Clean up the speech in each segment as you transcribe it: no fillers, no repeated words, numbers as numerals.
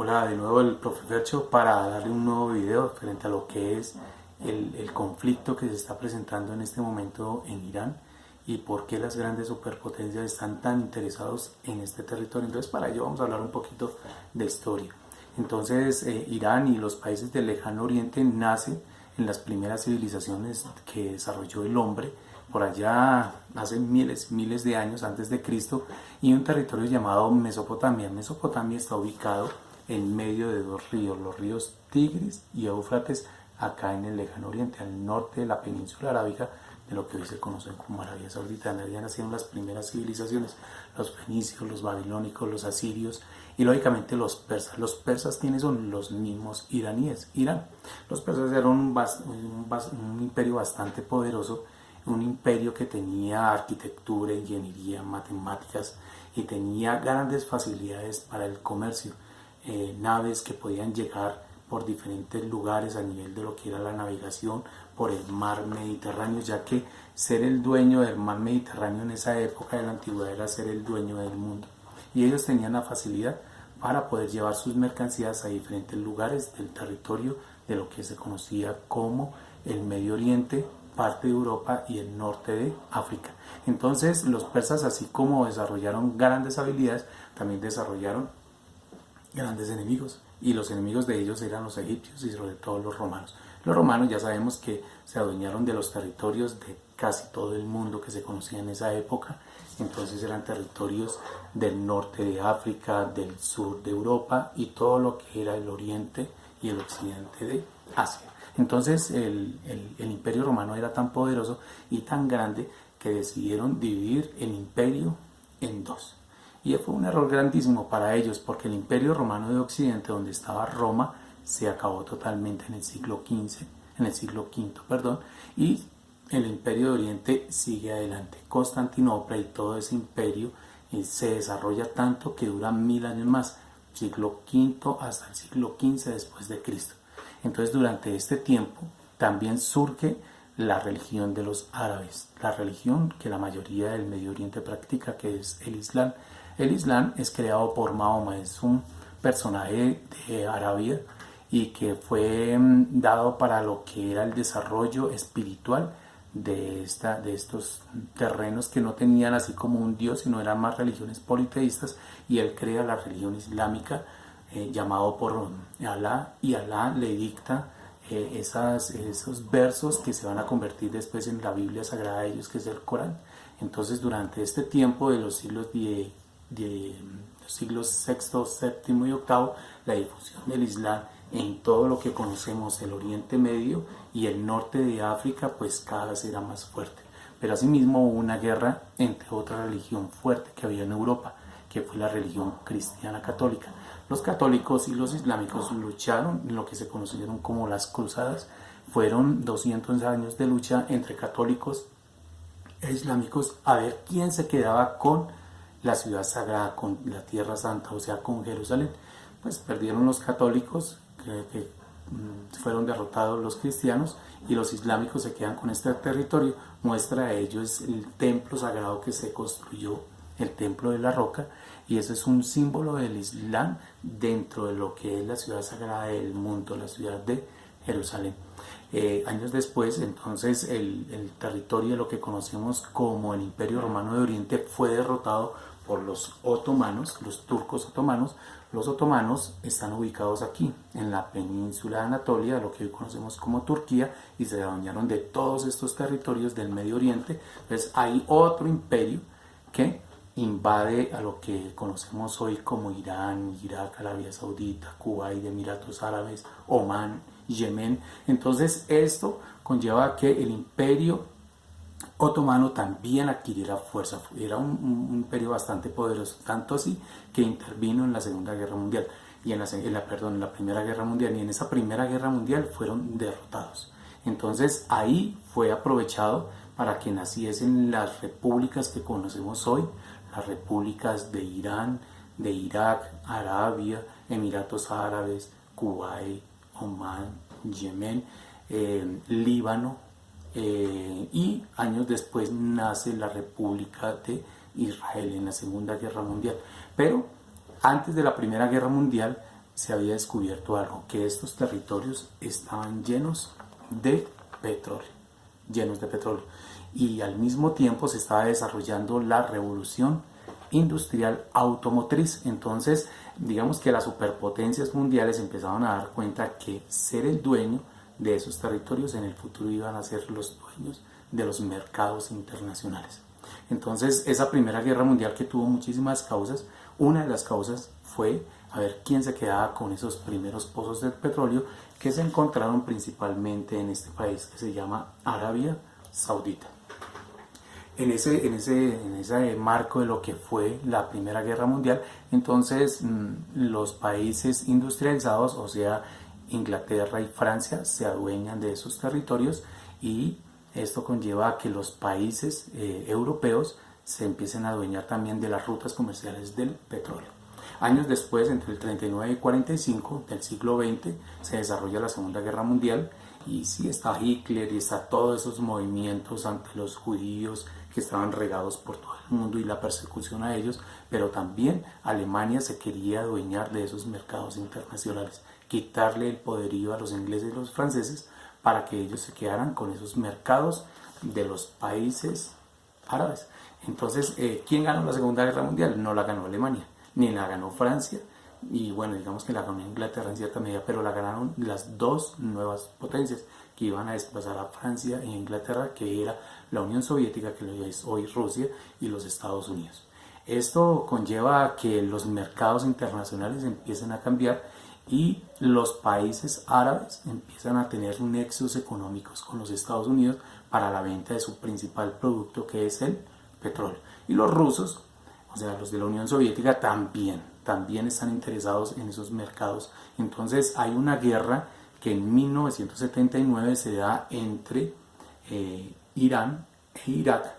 Hola, de nuevo el profe Fercho para darle un nuevo video frente a lo que es el conflicto que se está presentando en este momento en Irán y por qué las grandes superpotencias están tan interesados en este territorio. Entonces, para ello vamos a hablar un poquito de historia. Entonces, Irán y los países del lejano oriente nacen en las primeras civilizaciones que desarrolló el hombre por allá hace miles de años antes de Cristo, y un territorio llamado Mesopotamia. Mesopotamia está ubicado en medio de dos ríos, los ríos Tigris y Éufrates, acá en el lejano oriente, al norte de la península arábiga, de lo que hoy se conocen como Arabia Saudita. En Arabia nacieron las primeras civilizaciones, los fenicios, los babilónicos, los asirios y lógicamente los persas. Los persas, ¿quiénes son? Los mismos iraníes, Irán. Los persas eran un imperio bastante poderoso, un imperio que tenía arquitectura, ingeniería, matemáticas y tenía grandes facilidades para el comercio. Naves que podían llegar por diferentes lugares a nivel de lo que era la navegación por el mar Mediterráneo, ya que ser el dueño del mar Mediterráneo en esa época de la antigüedad era ser el dueño del mundo, y ellos tenían la facilidad para poder llevar sus mercancías a diferentes lugares del territorio de lo que se conocía como el Medio Oriente, parte de Europa y el norte de África. Entonces los persas, así como desarrollaron grandes habilidades, también desarrollaron grandes enemigos, y los enemigos de ellos eran los egipcios y sobre todo los romanos. Los romanos ya sabemos que se adueñaron de los territorios de casi todo el mundo que se conocía en esa época. Entonces eran territorios del norte de África, del sur de Europa y todo lo que era el oriente y el occidente de Asia. Entonces el imperio romano era tan poderoso y tan grande que decidieron dividir el imperio en dos. Y fue un error grandísimo para ellos, porque el imperio romano de Occidente, donde estaba Roma, se acabó totalmente en el siglo XV, en el siglo V, perdón, y el imperio de Oriente sigue adelante. Constantinopla y todo ese imperio se desarrolla tanto que dura 1000 años más, siglo V hasta el siglo XV después de Cristo. Entonces, durante este tiempo también surge la religión de los árabes, la religión que la mayoría del Medio Oriente practica, que es el Islam. El Islam es creado por Mahoma, es un personaje de Arabia y que fue dado para lo que era el desarrollo espiritual de estos terrenos que no tenían así como un dios, sino eran más religiones politeístas, y él crea la religión islámica, llamado por Alá, y Alá le dicta esos versos que se van a convertir después en la Biblia Sagrada de ellos, que es el Corán. Entonces, durante este tiempo de los siglos sexto, séptimo y octavo, la difusión del Islam en todo lo que conocemos el Oriente Medio y el norte de África, pues cada vez era más fuerte. Pero asimismo hubo una guerra entre otra religión fuerte que había en Europa, que fue la religión cristiana católica. Los católicos y los islámicos lucharon en lo que se conocieron como las cruzadas. Fueron 200 años de lucha entre católicos e islámicos a ver quién se quedaba con la ciudad sagrada, con la tierra santa, o sea, con Jerusalén. Pues perdieron los católicos, que fueron derrotados los cristianos, y los islámicos se quedan con este territorio. Muestra de ello es el templo sagrado que se construyó, el templo de la roca, y eso es un símbolo del Islam dentro de lo que es la ciudad sagrada del mundo, la ciudad de Jerusalén. Años después, entonces, el territorio de lo que conocemos como el Imperio Romano de Oriente fue derrotado por los otomanos, los turcos otomanos. Los otomanos están ubicados aquí, en la península de Anatolia, lo que hoy conocemos como Turquía, y se adueñaron de todos estos territorios del Medio Oriente. Entonces hay otro imperio que invade a lo que conocemos hoy como Irán, Irak, Arabia Saudita, Kuwait, Emiratos Árabes, Omán, Yemen. Entonces esto conlleva a que el imperio otomano también adquiriera fuerza. Era un imperio bastante poderoso, tanto así que intervino en la Segunda Guerra Mundial y en la Primera Guerra Mundial, y en esa Primera Guerra Mundial fueron derrotados. Entonces ahí fue aprovechado para que naciesen las repúblicas que conocemos hoy, las repúblicas de Irán, de Irak, Arabia, Emiratos Árabes, Kuwait, Omán, Yemen, Líbano, y años después nace la República de Israel en la Segunda Guerra Mundial. Pero antes de la Primera Guerra Mundial se había descubierto algo, que estos territorios estaban llenos de petróleo, llenos de petróleo. Y al mismo tiempo se estaba desarrollando la revolución industrial automotriz. Entonces, digamos que las superpotencias mundiales empezaban a dar cuenta que ser el dueño de esos territorios en el futuro iban a ser los dueños de los mercados internacionales. Entonces, esa Primera Guerra Mundial, que tuvo muchísimas causas, una de las causas fue a ver quién se quedaba con esos primeros pozos de petróleo que se encontraron principalmente en este país que se llama Arabia Saudita. En ese marco de lo que fue la Primera Guerra Mundial, entonces los países industrializados, o sea, Inglaterra y Francia, se adueñan de esos territorios, y esto conlleva a que los países europeos se empiecen a adueñar también de las rutas comerciales del petróleo. Años después, entre el 39 y 45 del siglo XX, se desarrolla la Segunda Guerra Mundial, y sí está Hitler y está todos esos movimientos ante los judíos que estaban regados por todo el mundo y la persecución a ellos, pero también Alemania se quería adueñar de esos mercados internacionales, quitarle el poderío a los ingleses y los franceses para que ellos se quedaran con esos mercados de los países árabes. Entonces, ¿quién ganó la Segunda Guerra Mundial? No la ganó Alemania, ni la ganó Francia, y bueno, digamos que la ganó Inglaterra en cierta medida, pero la ganaron las dos nuevas potencias que iban a desplazar a Francia e Inglaterra, que era la Unión Soviética, que es hoy Rusia, y los Estados Unidos. Esto conlleva a que los mercados internacionales empiecen a cambiar y los países árabes empiezan a tener nexos económicos con los Estados Unidos para la venta de su principal producto, que es el petróleo. Y los rusos, o sea, los de la Unión Soviética, también están interesados en esos mercados. Entonces hay una guerra que en 1979 se da entre Irán e Irak.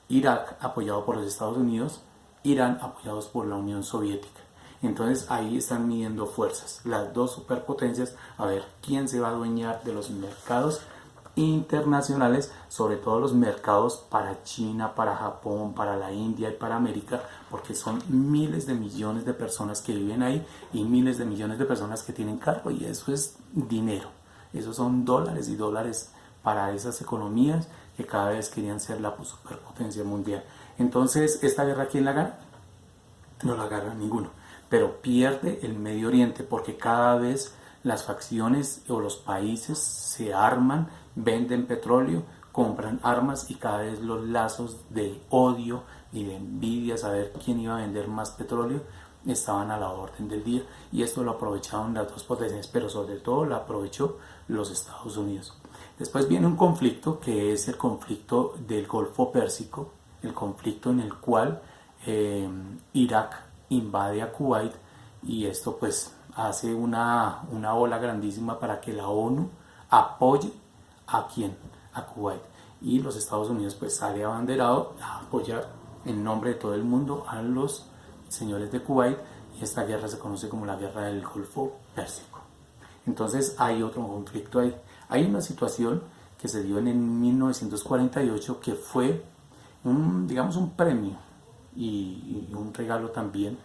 Irak apoyado por los Estados Unidos, Irán apoyados por la Unión Soviética. Entonces ahí están midiendo fuerzas, las dos superpotencias, a ver quién se va a adueñar de los mercados internacionales, sobre todo los mercados para China, para Japón, para la India y para América, porque son miles de millones de personas que viven ahí y miles de millones de personas que tienen carro, y eso es dinero, esos son dólares y dólares para esas economías que cada vez querían ser la superpotencia mundial. Entonces, ¿esta guerra quién la gana? No la gana ninguno, pero pierde el Medio Oriente, porque cada vez las facciones o los países se arman, venden petróleo, compran armas, y cada vez los lazos de odio y de envidia, saber quién iba a vender más petróleo, estaban a la orden del día, y esto lo aprovecharon las dos potencias, pero sobre todo lo aprovechó los Estados Unidos. Después viene un conflicto que es el conflicto del Golfo Pérsico, el conflicto en el cual Irak invade a Kuwait, y esto pues hace una ola grandísima para que la ONU apoye a quién, a Kuwait, y los Estados Unidos pues sale abanderado a apoyar en nombre de todo el mundo a los señores de Kuwait, y esta guerra se conoce como la guerra del Golfo Pérsico. Entonces hay otro conflicto ahí. Hay una situación que se dio en 1948 que fue digamos un premio y un regalo también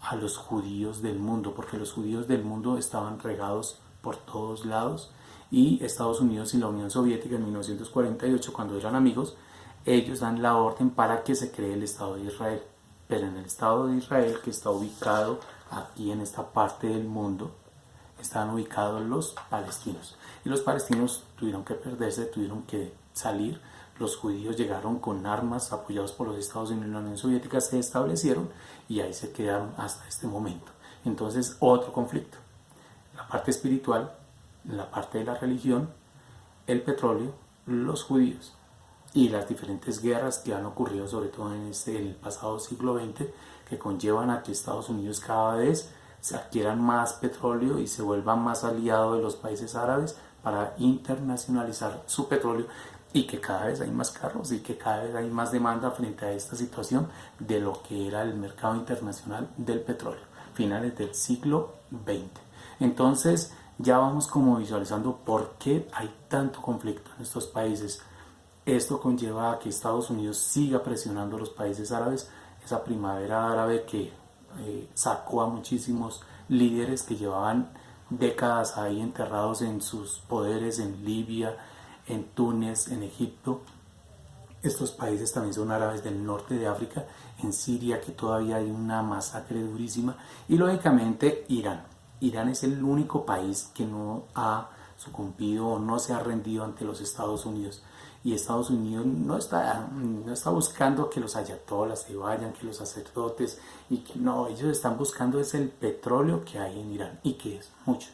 a los judíos del mundo, porque los judíos del mundo estaban regados por todos lados, y Estados Unidos y la Unión Soviética en 1948, cuando eran amigos, ellos dan la orden para que se cree el Estado de Israel. Pero en el Estado de Israel, que está ubicado aquí en esta parte del mundo, estaban ubicados los palestinos, y los palestinos tuvieron que perderse, tuvieron que salir. Los judíos llegaron con armas, apoyados por los Estados Unidos y la Unión Soviética, se establecieron y ahí se quedaron hasta este momento. Entonces, otro conflicto, la parte espiritual, la parte de la religión, el petróleo, los judíos y las diferentes guerras que han ocurrido, sobre todo en el pasado siglo XX, que conllevan a que Estados Unidos cada vez se adquieran más petróleo y se vuelva más aliado de los países árabes para internacionalizar su petróleo, y que cada vez hay más carros y que cada vez hay más demanda frente a esta situación de lo que era el mercado internacional del petróleo, finales del siglo XX. Entonces ya vamos como visualizando por qué hay tanto conflicto en estos países. Esto conlleva a que Estados Unidos siga presionando a los países árabes, esa primavera árabe que sacó a muchísimos líderes que llevaban décadas ahí enterrados en sus poderes en Libia, en Túnez, en Egipto. Estos países también son árabes del norte de África, en Siria, que todavía hay una masacre durísima, y lógicamente Irán. Irán es el único país que no ha sucumbido o no se ha rendido ante los Estados Unidos. Y Estados Unidos no está buscando que los ayatolas se vayan, que los sacerdotes, y que no, ellos están buscando es el petróleo que hay en Irán, y que es mucho.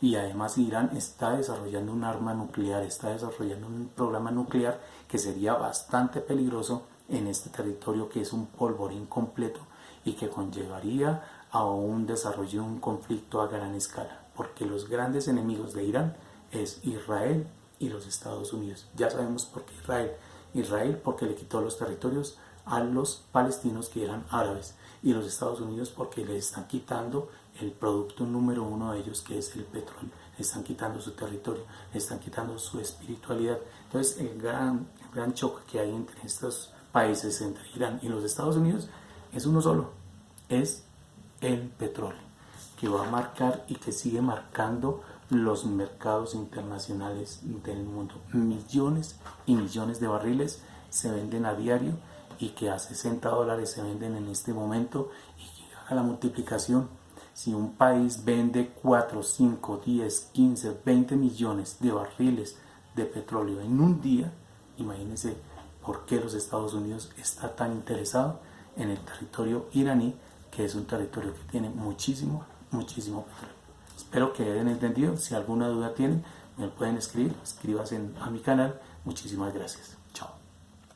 Y además Irán está desarrollando un arma nuclear, está desarrollando un programa nuclear que sería bastante peligroso en este territorio, que es un polvorín completo y que conllevaría a un desarrollo de un conflicto a gran escala, porque los grandes enemigos de Irán es Israel y los Estados Unidos. Ya sabemos por qué Israel porque le quitó los territorios a los palestinos que eran árabes, y los Estados Unidos porque les están quitando el producto número uno de ellos, que es el petróleo. Le están quitando su territorio, le están quitando su espiritualidad. Entonces el gran choque que hay entre estos países, entre Irán y los Estados Unidos, es uno solo, es el petróleo, que va a marcar y que sigue marcando los mercados internacionales del mundo. Millones y millones de barriles se venden a diario, y que a $60 se venden en este momento, y que haga la multiplicación. Si un país vende 4, 5, 10, 15, 20 millones de barriles de petróleo en un día, imagínense por qué los Estados Unidos está tan interesado en el territorio iraní, que es un territorio que tiene muchísimo petróleo. Espero que hayan entendido. Si alguna duda tienen, me pueden escribir, escríbanse a mi canal. Muchísimas gracias.